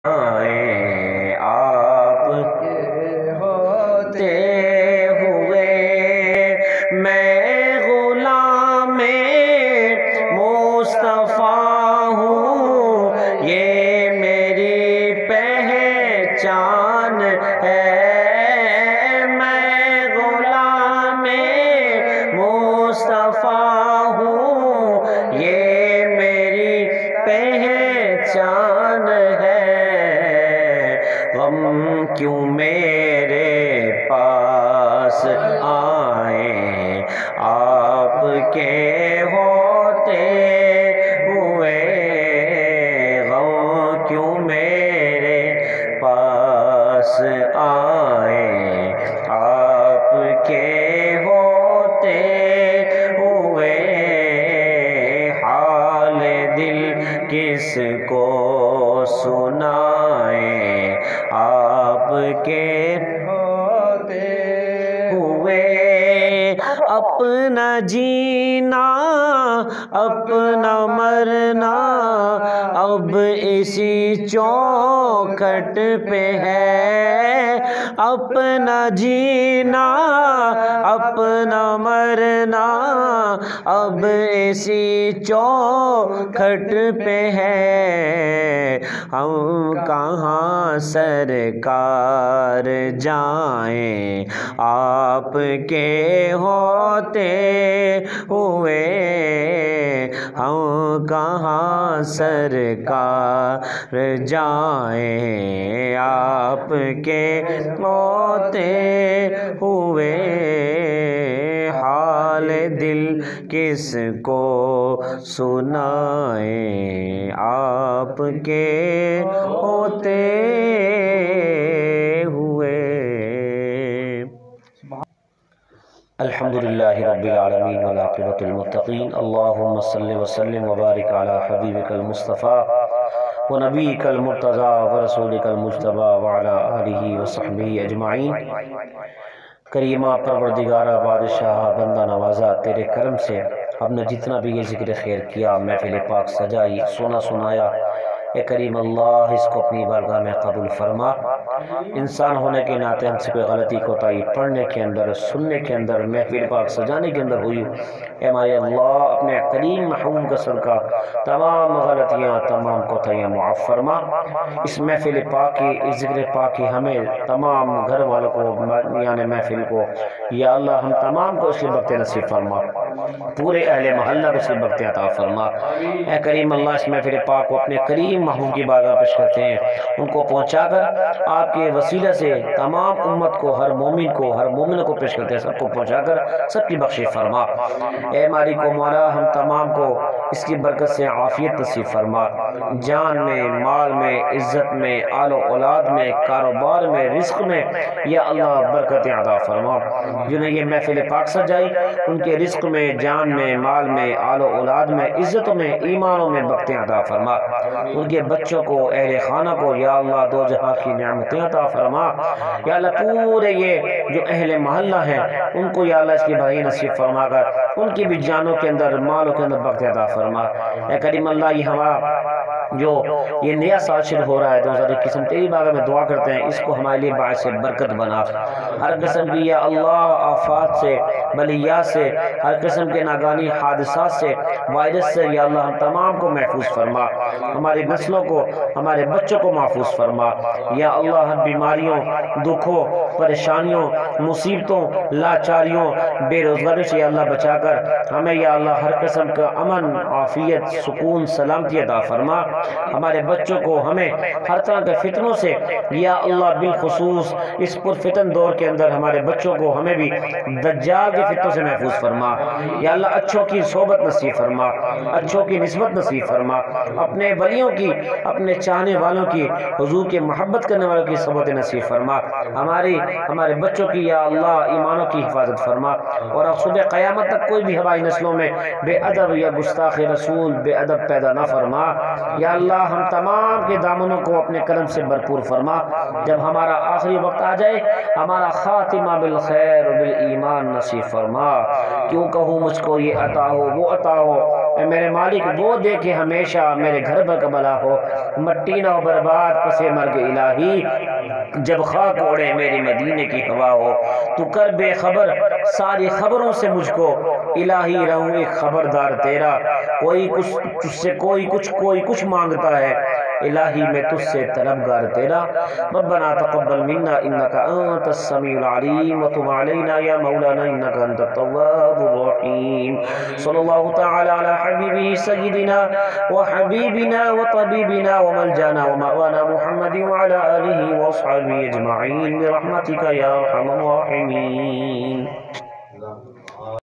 آئے آپ کے ہوتے ہوئے میں غلام مصطفیٰ ہوں، یہ میری پہچان ہے۔ میں غلام مصطفیٰ ہوں، یہ میری پہچان ہے۔ غم کیوں میرے پاس آئیں آپ کے ہوتے ہوئے، غم کیوں میرے پاس آئیں آپ کے ہوتے ہوئے، حال دل کس کو سنائیں آپ کے ہوتے ہوئے۔ اپنا جینا اپنا مرنا اب اسی چوکھٹ پہ ہے، اپنا جینا اپنا مرنا اب اسی چوکھٹ پہ ہے۔ ہم کہاں سرکار جائیں آپ کے ہوتے ہوئے، ہم کہاں سرکار جائیں آپ کے ہوتے ہوئے، حال دل کس کو سنائیں آپ کے ہوتے ہوئے۔ الحمدللہ رب العالمین والعاقبۃ للمتقین، اللہم صلی وسلم وبارک علی حبیبک المصطفیٰ ونبیک المرتضیٰ ورسولک المجتبیٰ وعلی آلہ وصحبہ اجمعین۔ کریمہ پروردگارہ بادشاہ بندہ نوازا، تیرے کرم سے ہم نے جتنا بھی یہ ذکر خیر کیا، محفل پاک سجائی، سنا سنایا، اے کریم اللہ اس کو اپنی بارگاہ میں قبول فرما۔ انسان ہونے کے ناطے ہم سے کوئی غلطی کوتاہی پڑھنے کے اندر، سننے کے اندر، محفل پاک سجانے کے اندر ہوئی، اے ہمارے اللہ اپنے کریم محبوب کا صدقہ تمام غلطیاں تمام کوتاہیاں معاف فرما۔ اس محفل پاک کی، اس ذکر پاک کی ہمیں تمام گھر والوں کو، یعنی محفل کو، یا اللہ ہم تمام کو اس کی برکت نصیب فرما، پورے اہل محلہ کو اس کی برکت عطا فرما۔ اے کریم اللہ اس محفل پاک کو اپنے کریم محبوب کی بارگاہ پیش کرتے ہیں، ان کو پہنچا کر آپ کے وسیلہ سے تمام امت کو، ہر مومن کو، ہر مومن کو پیش کرتے ہیں، سب کو پہنچا کر سب کی بخشش فرما۔ اے مالک و مولا ہم تمام کو اس کی برکت سے عافیت نصیب فرما، جان میں، مال میں، عزت میں، آل و اولاد میں، کاروبار میں، رزق میں، یا اللہ برکت عطا فرما۔ جنہیں یہ محفل پاک سجائی ان کے رزق میں، جان میں، مال میں، آل و اولاد میں، عزتوں میں، ایمانوں میں برکت عطا فرما۔ ان کے بچوں کو، اہل خانہ کو یا اللہ دو جہاں کی نعمتیں عطا فرما۔ یا اللہ پورے یہ جو اہل محلہ ہیں ان کو یا اللہ اس کی بھائی نصیب فرما کر ان کی بھی جانوں کے اندر، مالوں کے اندر برکت عطا فرما۔ اے کریم اللہ یہ ہمارا جو یہ نیا سال شروع ہو رہا ہے 2021، ہم تیری بارگاہ میں دعا کرتے ہیں اس کو ہمارے لیے باعث برکت بنا، ہر قسم کی یا اللہ آفات سے، بلیات سے، ہر قسم کے ناگہانی حادثات سے، وائرس سے یا اللہ ہم تمام کو محفوظ فرما، ہماری نسلوں کو، ہمارے بچوں کو محفوظ فرما۔ یا اللہ ہر بیماریوں، دکھوں، پریشانیوں، مصیبتوں، لاچاریوں، بے روزگاری سے یا اللہ بچا کر ہمیں یا اللہ ہر قسم کا امن، عافیت، سکون، سلامتی عطا فرما۔ ہمارے بچوں کو، ہمیں ہر طرح کے فتنوں سے یا اللہ بالخصوص اس پرفتن دور کے اندر ہمارے بچوں کو، ہمیں بھی دجال کے فتنوں سے محفوظ فرما۔ یا اللہ اچھوں کی صحبت نصیب فرما، اچھوں کی نسبت نصیب فرما، اپنے ولیوں کی، اپنے چاہنے والوں کی، حضور کے محبت کرنے والوں کی صحبت نصیب فرما۔ ہمارے بچوں کی یا اللہ ایمانوں کی حفاظت فرما، اور اب صبح قیامت تک کوئی بھی ہماری نسلوں میں بے ادب یا گستاخ رسول بے ادب پیدا نہ فرما۔ یا اللہ ہم تمام کے دامنوں کو اپنے کرم سے بھرپور فرما، جب ہمارا آخری وقت آ جائے ہمارا خاتمہ بالخیر و بالایمان نصیب فرما۔ کیوں کہوں مجھ کو یہ عطا ہو وہ عطا ہو، اے میرے مالک وہ دے کہ ہمیشہ میرے گھر پر بلا ہو، مٹی نہ ہو برباد پسے مرگ الہی، جب خاک اوڑے میری مدینے کی ہوا ہو، تو کر بے خبر ساری خبروں سے مجھ کو، الہی رہوں ایک خبردار تیرا، کوئی کچھ مانگتا ہے، الہی میں تجھ سے طلبگار تیرا۔ ربنا تقبل منا انك انت السميع العليم وتب علينا يا مولانا انك انت التواب الرحيم۔ صلى الله تعالى على حبيبه سيدنا وحبيبنا وطبيبنا وملجانا ومأوانا محمد وعلى آله وأصحابه أجمعين برحمتك يا أرحم الراحمين۔